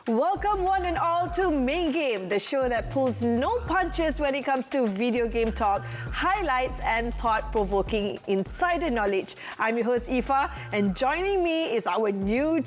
Welcome one and all to Main Game, the show that pulls no punches when it comes to video game talk, highlights and thought-provoking insider knowledge. I'm your host Aoife, and joining me is our new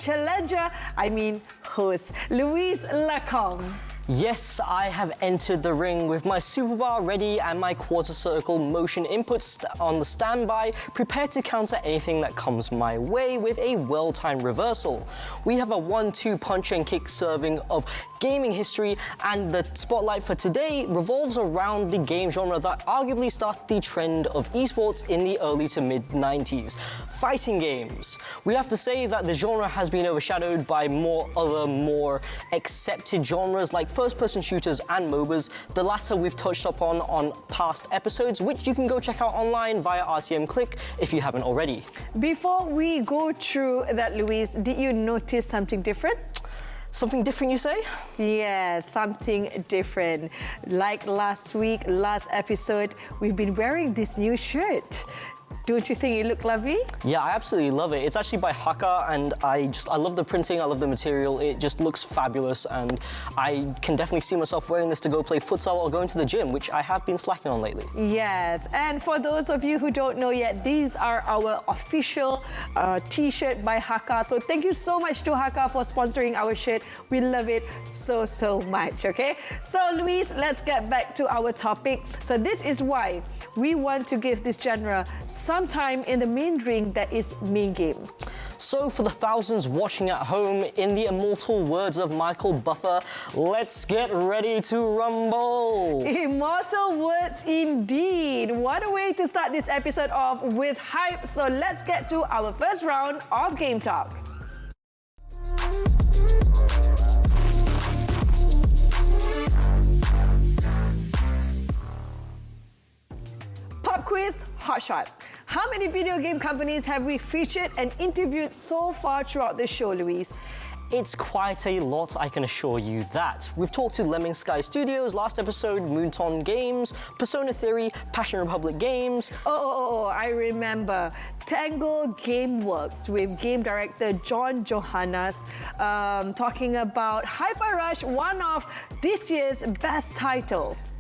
host, Louise Lacombe. Yes, I have entered the ring with my superbar ready and my quarter circle motion inputs on the standby, prepared to counter anything that comes my way with a well-timed reversal. We have a 1-2 punch and kick serving of gaming history, and the spotlight for today revolves around the game genre that arguably started the trend of esports in the early to mid-90s, fighting games. We have to say that the genre has been overshadowed by more accepted genres like first-person shooters and MOBAs. The latter we've touched upon on past episodes, which you can go check out online via RTMKlik if you haven't already. Before we go through that, Louise, did you notice something different? Something different, you say? Yeah, something different. Like last episode, we've been wearing this new shirt. Don't you think it looked lovely? Yeah, I absolutely love it. It's actually by Hakka, and I love the printing, I love the material. It just looks fabulous, and I can definitely see myself wearing this to go play futsal or go into the gym, which I have been slacking on lately. Yes, and for those of you who don't know yet, these are our official t-shirt by Hakka. So thank you so much to Hakka for sponsoring our shirt. We love it so much, okay? So Louise, let's get back to our topic. So this is why we want to give this genre some time in the main ring that is Main Game. So for the thousands watching at home, in the immortal words of Michael Buffer, let's get ready to rumble. Immortal words indeed. What a way to start this episode off with hype. So let's get to our first round of Game Talk. Pop quiz, hotshot. How many video game companies have we featured and interviewed so far throughout the show, Louise? It's quite a lot, I can assure you that. We've talked to Lemming Sky Studios last episode, Moonton Games, Persona Theory, Passion Republic Games. Oh, I remember. Tango Gameworks with game director John Johannes talking about Hi-Fi Rush, one of this year's best titles.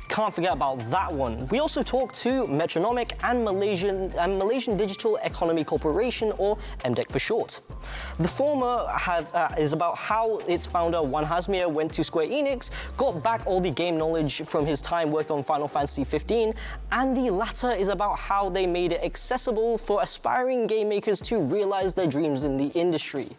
Can't forget about that one. We also talked to Metronomic and Malaysian Digital Economy Corporation, or MDEC for short. The former is about how its founder Wan Hasmir went to Square Enix, got back all the game knowledge from his time working on Final Fantasy 15, and the latter is about how they made it accessible for aspiring game makers to realize their dreams in the industry.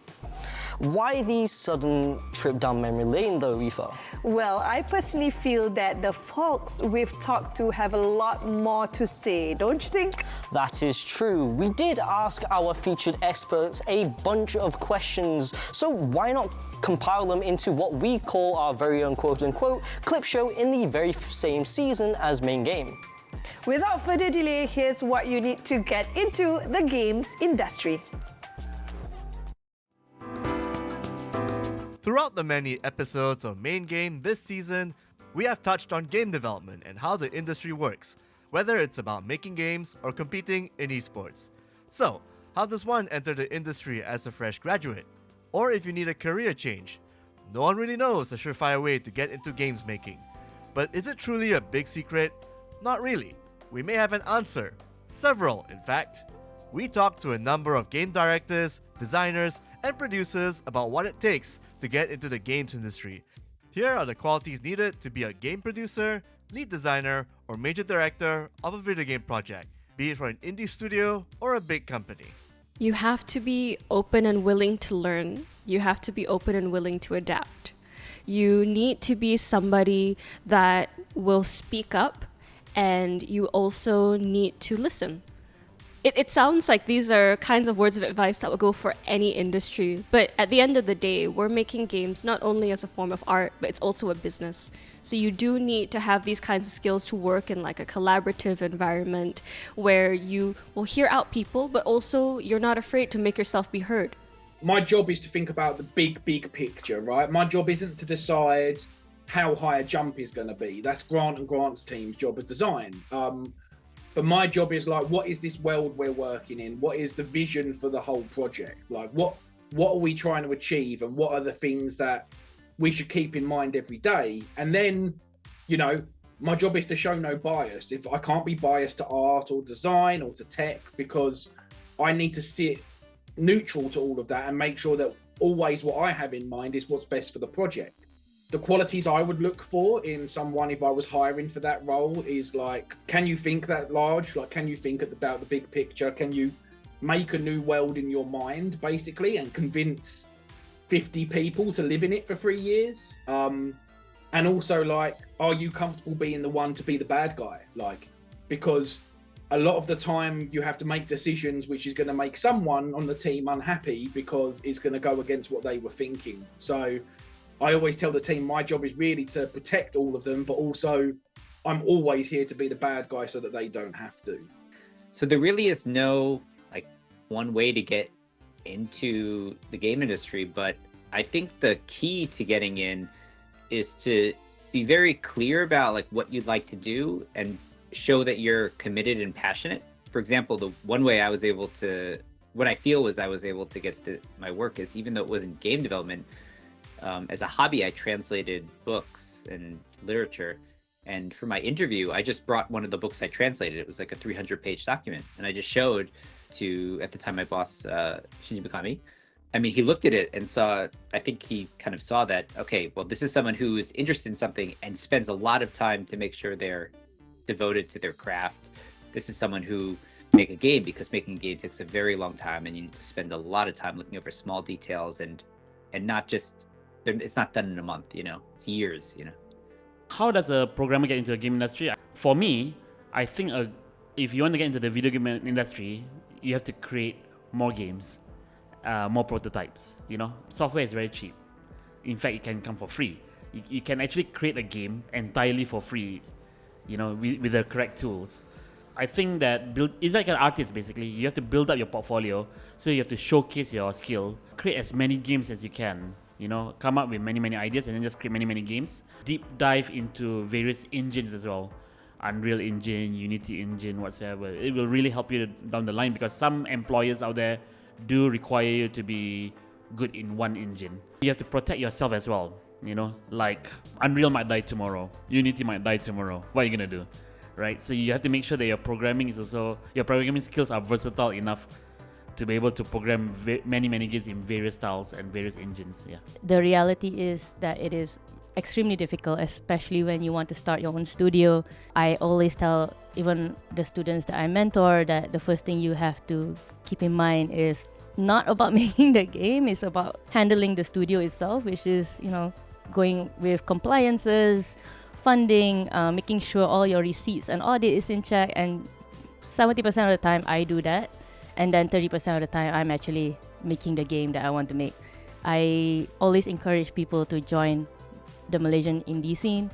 Why the sudden trip down memory lane though, Aoife? Well, I personally feel that the folks we've talked to have a lot more to say, don't you think? That is true. We did ask our featured experts a bunch of questions, so why not compile them into what we call our very own quote-unquote clip show in the very same season as Main Game. Without further delay, here's what you need to get into the games industry. Throughout the many episodes of Main Game this season, we have touched on game development and how the industry works, whether it's about making games or competing in esports. So, how does one enter the industry as a fresh graduate? Or if you need a career change? No one really knows a surefire way to get into games making. But is it truly a big secret? Not really. We may have an answer. Several, in fact. We talked to a number of game directors, designers, and producers about what it takes to get into the games industry. Here are the qualities needed to be a game producer, lead designer, or major director of a video game project, be it for an indie studio or a big company. You have to be open and willing to learn. You have to be open and willing to adapt. You need to be somebody that will speak up, and you also need to listen. It sounds like these are kinds of words of advice that would go for any industry, but at the end of the day, we're making games not only as a form of art, but it's also a business. So you do need to have these kinds of skills to work in like a collaborative environment where you will hear out people, but also you're not afraid to make yourself be heard. My job is to think about the big picture, right? My job isn't to decide how high a jump is going to be. That's Grant and Grant's team's job as design. But my job is like, what is this world we're working in? What is the vision for the whole project? Like, what are we trying to achieve? And what are the things that we should keep in mind every day. And then, you know, my job is to show no bias. If I can't be biased to art or design or to tech, because I need to sit neutral to all of that and make sure that always what I have in mind is what's best for the project. The qualities I would look for in someone if I was hiring for that role is like, can you think that large? Like, can you think about the big picture? Can you make a new world in your mind, basically, and convince 50 people to live in it for 3 years? And also, like, are you comfortable being the one to be the bad guy? Like, because a lot of the time you have to make decisions which is going to make someone on the team unhappy because it's going to go against what they were thinking. So I always tell the team my job is really to protect all of them, but also I'm always here to be the bad guy so that they don't have to. So there really is no like one way to get into the game industry, but I think the key to getting in is to be very clear about like what you'd like to do and show that you're committed and passionate. For example, the one way I was able to, what I feel was I was able to get my work is, even though it wasn't game development, as a hobby, I translated books and literature. And for my interview, I just brought one of the books I translated. It was like a 300-page document. And I just showed to, at the time, my boss, Shinji Mikami. I mean, he looked at it and saw, I think he kind of saw that, okay, well, this is someone who is interested in something and spends a lot of time to make sure they're devoted to their craft. This is someone who make a game, because making a game takes a very long time and you need to spend a lot of time looking over small details and not just, it's not done in a month, you know, it's years, you know. How does a programmer get into the game industry? For me, I think if you want to get into the video game industry, you have to create more games, more prototypes, you know. Software is very cheap. In fact, it can come for free. You can actually create a game entirely for free, you know, with the correct tools. I think that it's like an artist, basically. You have to build up your portfolio, so you have to showcase your skill, create as many games as you can, you know, come up with many ideas and then just create many games. Deep dive into various engines as well. Unreal Engine, Unity Engine, whatsoever. It will really help you down the line, because some employers out there do require you to be good in one engine. You have to protect yourself as well, you know, like Unreal might die tomorrow, Unity might die tomorrow. What are you gonna do, right? So you have to make sure that your programming skills are versatile enough to be able to program many games in various styles and various engines. Yeah. The reality is that it is extremely difficult, especially when you want to start your own studio. I always tell even the students that I mentor that the first thing you have to keep in mind is not about making the game, it's about handling the studio itself, which is, you know, going with compliances, funding, making sure all your receipts and audit is in check. And 70% of the time I do that, and then 30% of the time I'm actually making the game that I want to make. I always encourage people to join the Malaysian indie scene,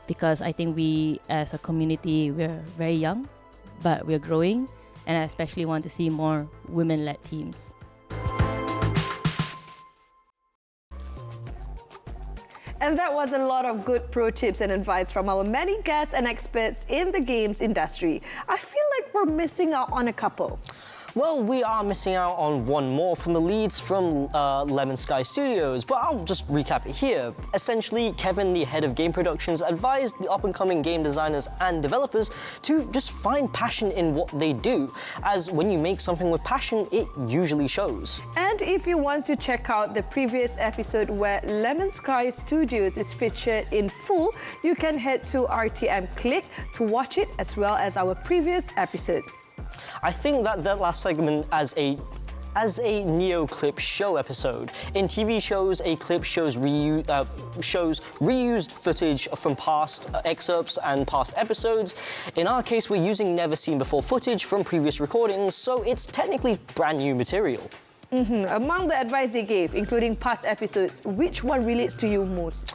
because I think we as a community, we're very young, but we're growing, and I especially want to see more women-led teams. And that was a lot of good pro tips and advice from our many guests and experts in the games industry. I feel like we're missing out on a couple. Well, we are missing out on one more from the leads from Lemon Sky Studios, but I'll just recap it here. Essentially, Kevin, the head of game productions, advised the up-and-coming game designers and developers to just find passion in what they do, as when you make something with passion, it usually shows. And if you want to check out the previous episode where Lemon Sky Studios is featured in full, you can head to RTMKlik to watch it, as well as our previous episodes. I think that last segment as a Neo clip show episode. In TV shows, a clip shows reused footage from past excerpts and past episodes. In our case, we're using never seen before footage from previous recordings, so it's technically brand new material. Among the advice they gave, including past episodes, which one relates to you most?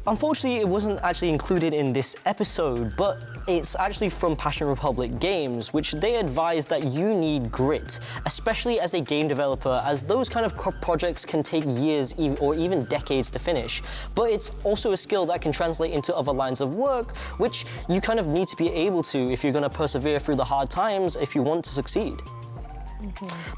Unfortunately, it wasn't actually included in this episode, but it's actually from Passion Republic Games, which they advise that you need grit, especially as a game developer, as those kind of projects can take years or even decades to finish. But it's also a skill that can translate into other lines of work, which you kind of need to be able to if you're going to persevere through the hard times if you want to succeed.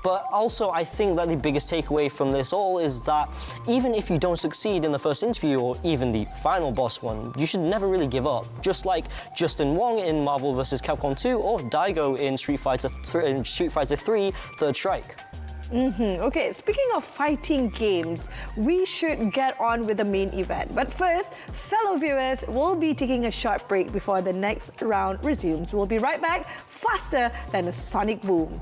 But also, I think that the biggest takeaway from this all is that even if you don't succeed in the first interview or even the final boss one, you should never really give up. Just like Justin Wong in Marvel vs. Capcom 2 or Daigo in Street Fighter 3 Third Strike. Okay, speaking of fighting games, we should get on with the main event. But first, fellow viewers, we'll be taking a short break before the next round resumes. We'll be right back, faster than a sonic boom.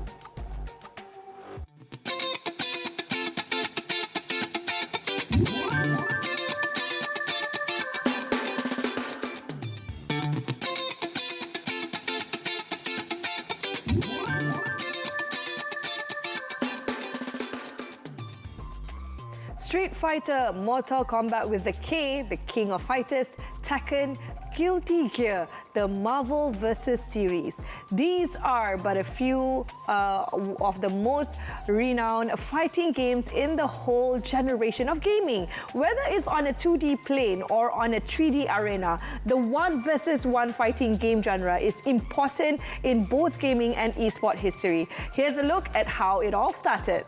Street Fighter, Mortal Kombat with the K, the King of Fighters, Tekken, Guilty Gear, the Marvel vs. series. These are but a few of the most renowned fighting games in the whole generation of gaming. Whether it's on a 2D plane or on a 3D arena, the 1 vs. 1 fighting game genre is important in both gaming and esport history. Here's a look at how it all started.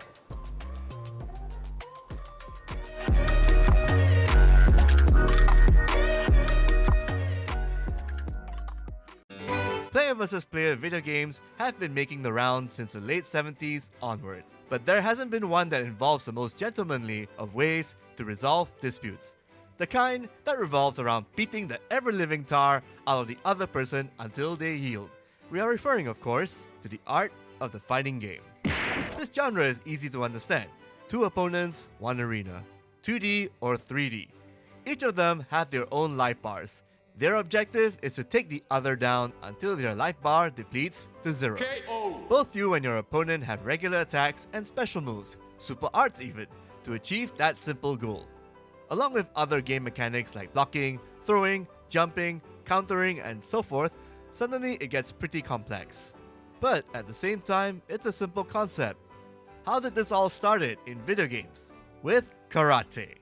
Player versus player video games have been making the rounds since the late 70s onward, but there hasn't been one that involves the most gentlemanly of ways to resolve disputes. The kind that revolves around beating the ever-living tar out of the other person until they yield. We are referring, of course, to the art of the fighting game. This genre is easy to understand. 2 opponents, 1 arena. 2D or 3D. Each of them have their own life bars. Their objective is to take the other down until their life bar depletes to 0. KO. Both you and your opponent have regular attacks and special moves, super arts even, to achieve that simple goal. Along with other game mechanics like blocking, throwing, jumping, countering, and so forth, suddenly it gets pretty complex. But at the same time, it's a simple concept. How did this all started in video games? With karate.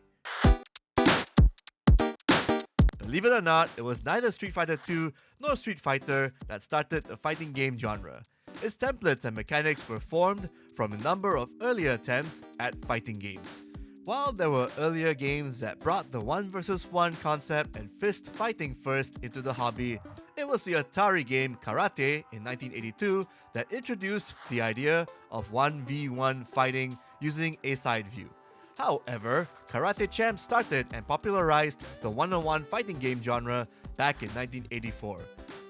Believe it or not, it was neither Street Fighter 2 nor Street Fighter that started the fighting game genre. Its templates and mechanics were formed from a number of earlier attempts at fighting games. While there were earlier games that brought the 1 vs. 1 concept and fist fighting first into the hobby, it was the Atari game Karate in 1982 that introduced the idea of 1v1 fighting using a side view. However, Karate Champ started and popularized the one-on-one fighting game genre back in 1984.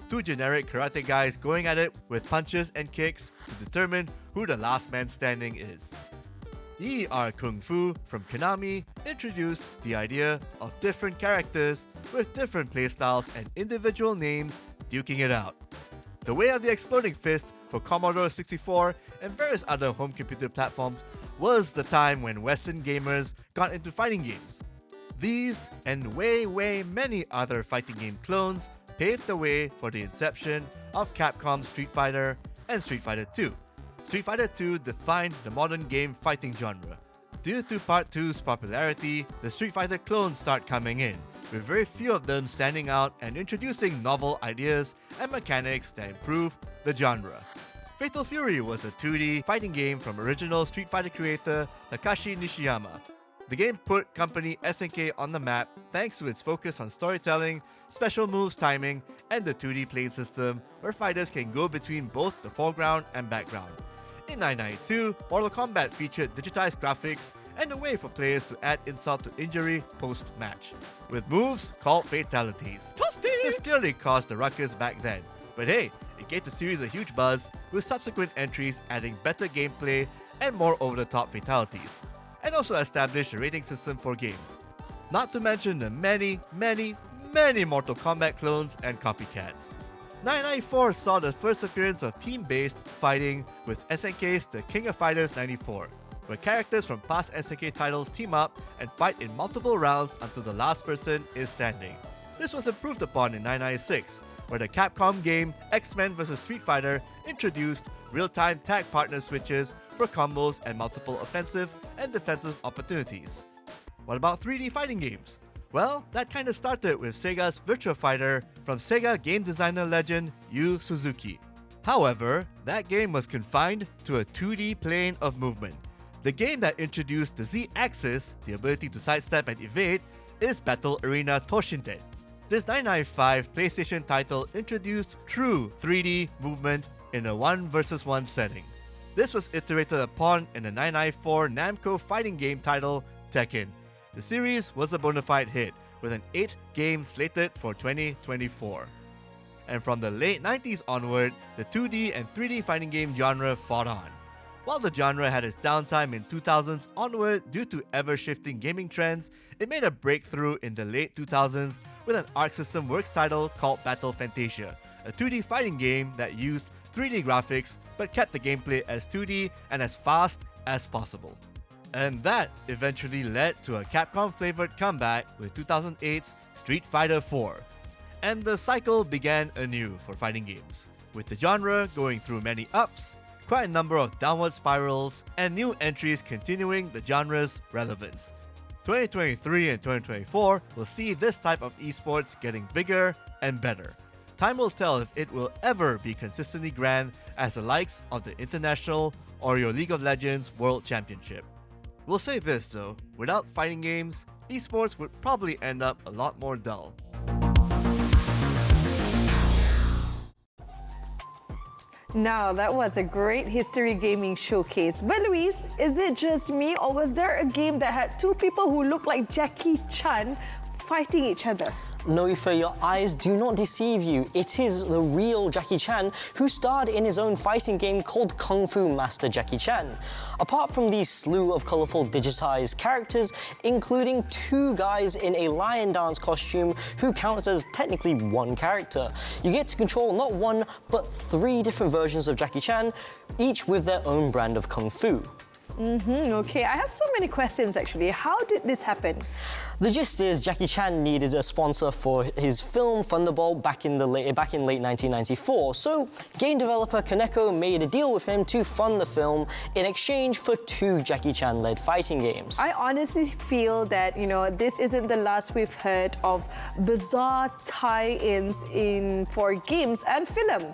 2 generic karate guys going at it with punches and kicks to determine who the last man standing is. Yi R Kung Fu from Konami introduced the idea of different characters with different playstyles and individual names duking it out. The Way of the Exploding Fist for Commodore 64 and various other home computer platforms was the time when Western gamers got into fighting games. These and way many other fighting game clones paved the way for the inception of Capcom's Street Fighter and Street Fighter 2. Street Fighter 2 defined the modern game fighting genre. Due to Part 2's popularity, the Street Fighter clones start coming in, with very few of them standing out and introducing novel ideas and mechanics that improve the genre. Fatal Fury was a 2D fighting game from original Street Fighter creator Takashi Nishiyama. The game put company SNK on the map thanks to its focus on storytelling, special moves timing, and the 2D plane system where fighters can go between both the foreground and background. In 1992, Mortal Kombat featured digitized graphics and a way for players to add insult to injury post-match, with moves called fatalities. This clearly caused a ruckus back then, but hey, it gave the series a huge buzz, with subsequent entries adding better gameplay and more over-the-top fatalities, and also established a rating system for games. Not to mention the many Mortal Kombat clones and copycats. 1994 saw the first appearance of team-based fighting with SNK's The King of Fighters 94, where characters from past SNK titles team up and fight in multiple rounds until the last person is standing. This was improved upon in 1996, where the Capcom game X-Men vs. Street Fighter introduced real-time tag partner switches for combos and multiple offensive and defensive opportunities. What about 3D fighting games? Well, that kinda started with Sega's Virtua Fighter from Sega game designer legend Yu Suzuki. However, that game was confined to a 2D plane of movement. The game that introduced the Z-axis, the ability to sidestep and evade, is Battle Arena Toshinten. This 1995 PlayStation title introduced true 3D movement in a 1 versus 1 setting. This was iterated upon in the 1994 Namco fighting game title Tekken. The series was a bona fide hit, with an 8th game slated for 2024. And from the late 90s onward, the 2D and 3D fighting game genre fought on. While the genre had its downtime in 2000s onward due to ever-shifting gaming trends, it made a breakthrough in the late 2000s with an Arc System Works title called Battle Fantasia, a 2D fighting game that used 3D graphics but kept the gameplay as 2D and as fast as possible. And that eventually led to a Capcom-flavored comeback with 2008's Street Fighter IV. And the cycle began anew for fighting games, with the genre going through many ups, quite a number of downward spirals, and new entries continuing the genre's relevance. 2023 and 2024 will see this type of esports getting bigger and better. Time will tell if it will ever be consistently grand as the likes of the International or your League of Legends World Championship. We'll say this though, without fighting games, esports would probably end up a lot more dull. Now, that was a great history gaming showcase. But Luis, is it just me, or was there a game that had two people who looked like Jackie Chan fighting each other? No, Ife, your eyes do not deceive you. It is the real Jackie Chan who starred in his own fighting game called Kung Fu Master Jackie Chan. Apart from the slew of colourful digitized characters, including two guys in a lion dance costume who counts as technically one character, you get to control not one, but 3 different versions of Jackie Chan, each with their own brand of Kung Fu. Okay, I have so many questions actually. How did this happen? The gist is Jackie Chan needed a sponsor for his film Thunderbolt back in late 1994, so game developer Kaneko made a deal with him to fund the film in exchange for 2 Jackie Chan-led fighting games. I honestly feel that, this isn't the last we've heard of bizarre tie-ins for games and film.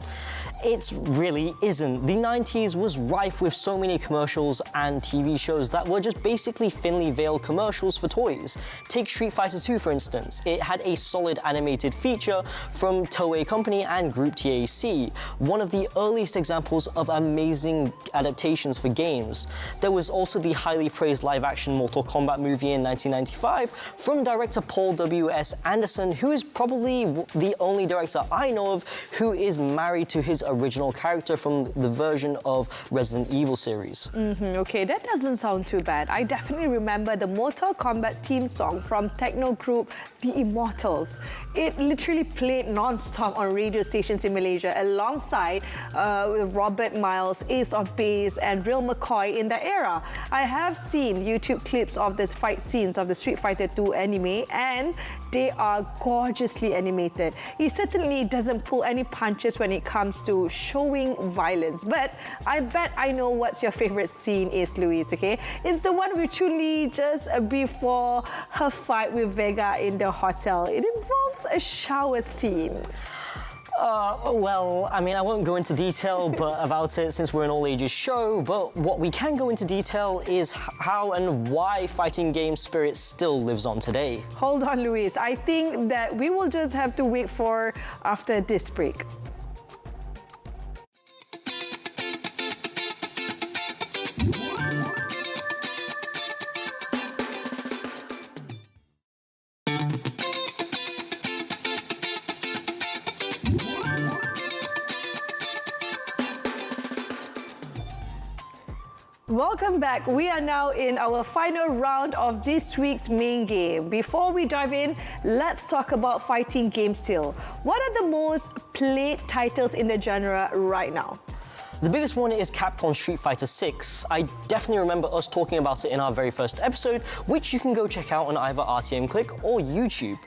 It really isn't. The 90s was rife with so many commercials and TV shows that were just basically thinly veiled commercials for toys. Take Street Fighter II for instance. It had a solid animated feature from Toei Company and Group TAC, one of the earliest examples of amazing adaptations for games. There was also the highly praised live-action Mortal Kombat movie in 1995 from director Paul W.S. Anderson, who is probably the only director I know of who is married to his original character from the version of Resident Evil series. Okay, that doesn't sound too bad. I definitely remember the Mortal Kombat theme song from techno group The Immortals. It literally played non-stop on radio stations in Malaysia alongside with Robert Miles, Ace of Base and Real McCoy in the era. I have seen YouTube clips of the fight scenes of the Street Fighter II anime and they are gorgeously animated. He certainly doesn't pull any punches when it comes to showing violence, but I bet I know what's your favorite scene is, Luis, okay? It's the one with Chun-Li just before her fight with Vega in the hotel. It involves a shower scene. Well, I mean, I won't go into detail about it since we're an all-ages show, but what we can go into detail is how and why fighting game spirit still lives on today. Hold on, Luis. I think that we will just have to wait for after this break. Welcome back. We are now in our final round of this week's main game. Before we dive in, let's talk about fighting game still. What are the most played titles in the genre right now? The biggest one is Capcom Street Fighter VI. I definitely remember us talking about it in our very first episode, which you can go check out on either RTMKlik or YouTube.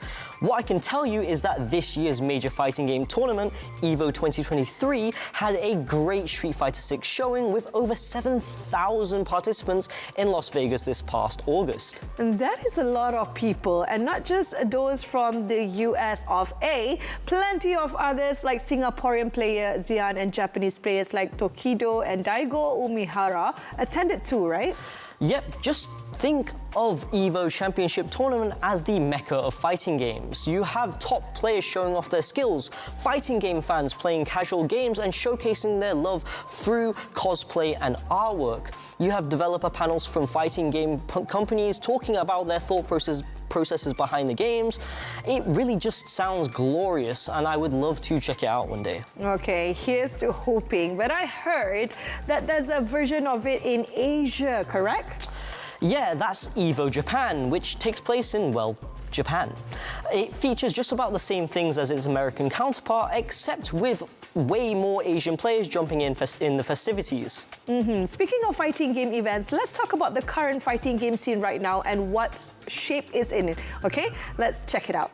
What I can tell you is that this year's major fighting game tournament, EVO 2023, had a great Street Fighter 6 showing with over 7,000 participants in Las Vegas this past August. And that is a lot of people, and not just those from the US of A, plenty of others like Singaporean player Xian and Japanese players like Tokido and Daigo Umihara attended too, right? Yep, just think of EVO Championship Tournament as the mecca of fighting games. You have top players showing off their skills, fighting game fans playing casual games and showcasing their love through cosplay and artwork. You have developer panels from fighting game companies talking about their thought processes behind the games. It really just sounds glorious, and I would love to check it out one day. Okay, here's to hoping. But I heard that there's a version of it in Asia, correct? Yeah, that's EVO Japan, which takes place in, well, Japan. It features just about the same things as its American counterpart, except with way more Asian players jumping in the festivities. Speaking of fighting game events, let's talk about the current fighting game scene right now and what shape is in it. Okay, let's check it out.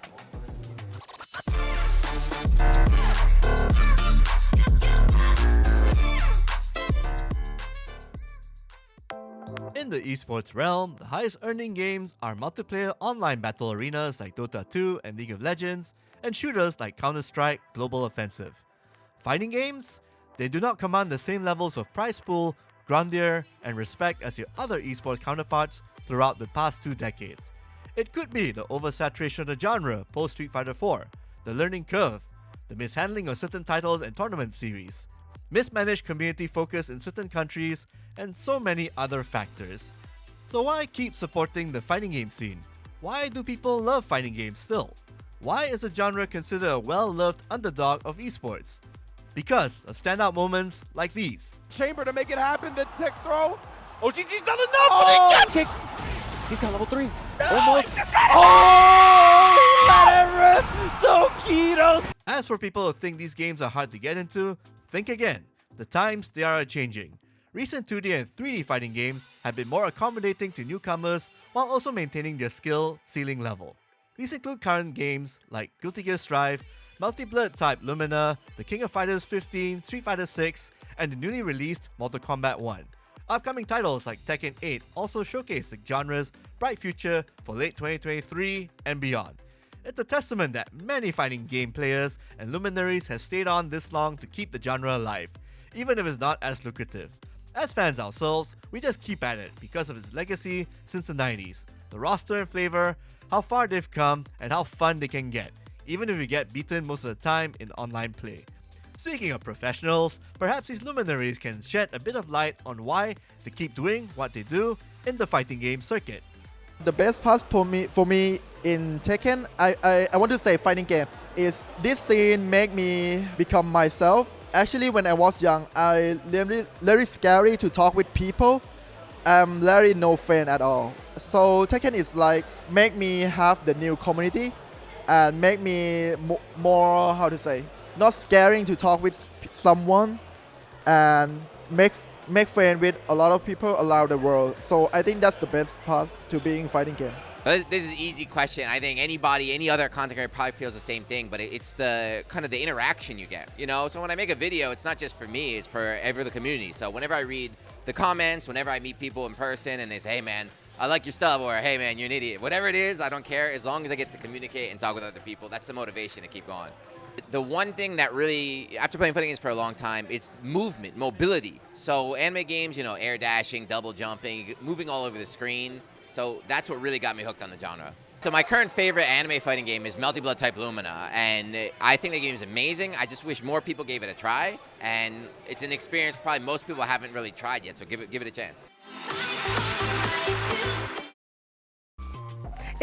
In the esports realm, the highest earning games are multiplayer online battle arenas like Dota 2 and League of Legends, and shooters like Counter-Strike Global Offensive. Fighting games? They do not command the same levels of prize pool, grandeur, and respect as your other esports counterparts throughout the past 2 decades. It could be the oversaturation of the genre post Street Fighter 4, the learning curve, the mishandling of certain titles and tournament series, mismanaged community focus in certain countries, and so many other factors. So why keep supporting the fighting game scene? Why do people love fighting games still? Why is the genre considered a well-loved underdog of esports? Because of standout moments like these. Chamber to make it happen, the tech throw. OGG's done enough, but he got kicked. He's got level 3. Almost. Let it rip, Tokido. As for people who think these games are hard to get into, think again. The times, they are changing. Recent 2D and 3D fighting games have been more accommodating to newcomers while also maintaining their skill ceiling level. These include current games like Guilty Gear Strive, Multi-Blood type Lumina, The King of Fighters 15, Street Fighter 6, and the newly released Mortal Kombat 1. Upcoming titles like Tekken 8 also showcase the genre's bright future for late 2023 and beyond. It's a testament that many fighting game players and luminaries have stayed on this long to keep the genre alive, even if it's not as lucrative. As fans ourselves, we just keep at it because of its legacy since the 90s, the roster and flavor, how far they've come, and how fun they can get, even if you get beaten most of the time in online play. Speaking of professionals, perhaps these luminaries can shed a bit of light on why they keep doing what they do in the fighting game circuit. The best part for me in Tekken, I want to say fighting game, is this scene make me become myself. Actually, when I was young, I very scary to talk with people. I'm very no friend at all. So Tekken is like make me have the new community and make me more, how to say, not scaring to talk with someone and make friends with a lot of people around the world. So I think that's the best part to being fighting game. This is an easy question. I think anybody, any other content creator probably feels the same thing, but it's the kind of the interaction you get, you know? So when I make a video, it's not just for me, it's for every other community. So whenever I read the comments, whenever I meet people in person and they say, hey man, I like your stuff, or hey man, you're an idiot. Whatever it is, I don't care. As long as I get to communicate and talk with other people, that's the motivation to keep going. The one thing that really, after playing fighting games for a long time, it's movement, mobility. So anime games, you know, air dashing, double jumping, moving all over the screen. So that's what really got me hooked on the genre. So my current favorite anime fighting game is Multi-Blood type Lumina, and I think the game is amazing. I just wish more people gave it a try, and it's an experience probably most people haven't really tried yet, so give it a chance.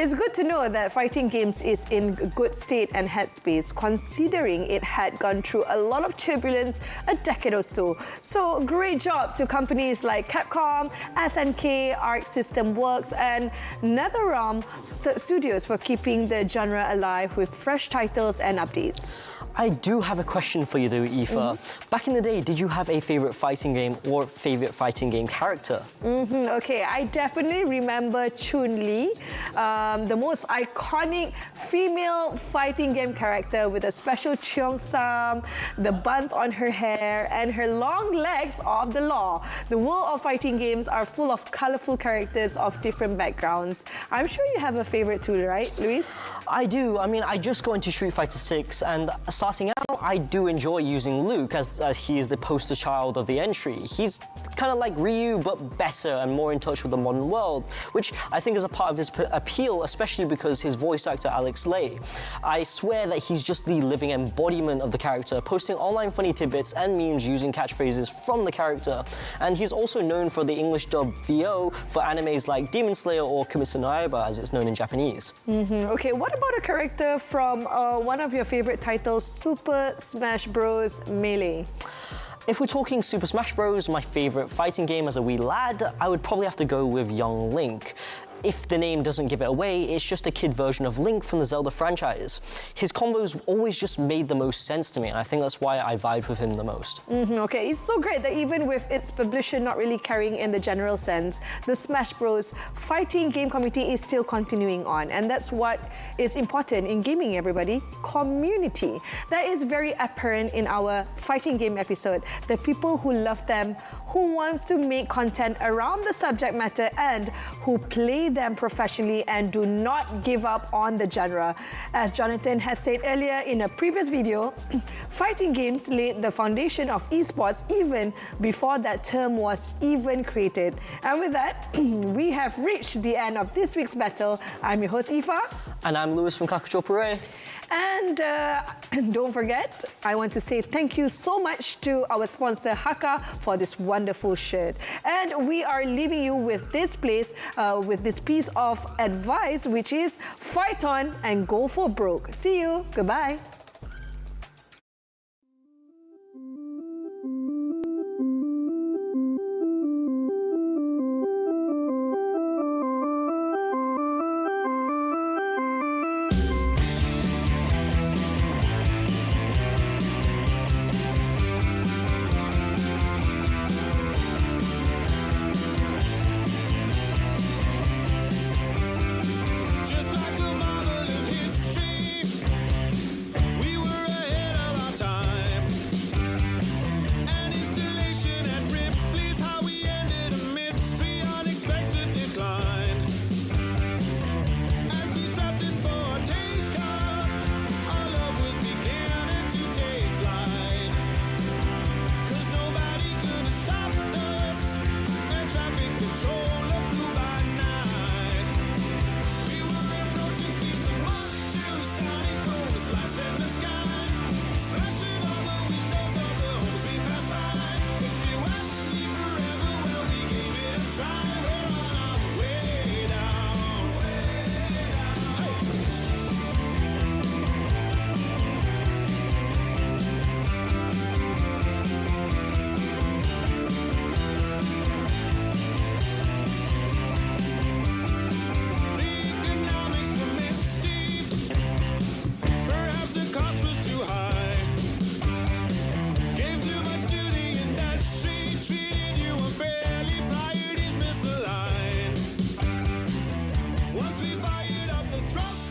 It's good to know that fighting games is in good state and headspace, considering it had gone through a lot of turbulence a decade or so. So great job to companies like Capcom, SNK, Arc System Works, and NetherRealm Studios for keeping the genre alive with fresh titles and updates. I do have a question for you though, Aoife. Back in the day, did you have a favorite fighting game or favorite fighting game character? Okay, I definitely remember Chun-Li, the most iconic female fighting game character with a special cheongsam, the buns on her hair, and her long legs of the law. The world of fighting games are full of colorful characters of different backgrounds. I'm sure you have a favorite too, right, Luis? I do. I mean, I just got into Street Fighter 6, and starting out, I do enjoy using Luke as he is the poster child of the entry. He's kind of like Ryu, but better and more in touch with the modern world, which I think is a part of his appeal, especially because his voice actor, Alex Lay. I swear that he's just the living embodiment of the character, posting online funny tidbits and memes using catchphrases from the character. And he's also known for the English dub VO for animes like Demon Slayer or Kimetsu no Yaiba, as it's known in Japanese. Okay, what about a character from one of your favorite titles, Super Smash Bros. Melee? If we're talking Super Smash Bros., my favorite fighting game as a wee lad, I would probably have to go with Young Link. If the name doesn't give it away, it's just a kid version of Link from the Zelda franchise. His combos always just made the most sense to me, and I think that's why I vibe with him the most. Okay, it's so great that even with its publisher not really carrying in the general sense, the Smash Bros. Fighting game community is still continuing on, and that's what is important in gaming, everybody. Community. That is very apparent in our fighting game episode. The people who love them, who wants to make content around the subject matter, and who play them professionally and do not give up on the genre. As Jonathan has said earlier in a previous video, fighting games laid the foundation of esports even before that term was even created. And with that, we have reached the end of this week's battle. I'm your host, Aoife. And I'm Lewis from Kakuchopurei. And don't forget, I want to say thank you so much to our sponsor, Haka, for this wonderful shirt. And we are leaving you with this piece of advice, which is fight on and go for broke. See you. Goodbye. Once we fired up the thrust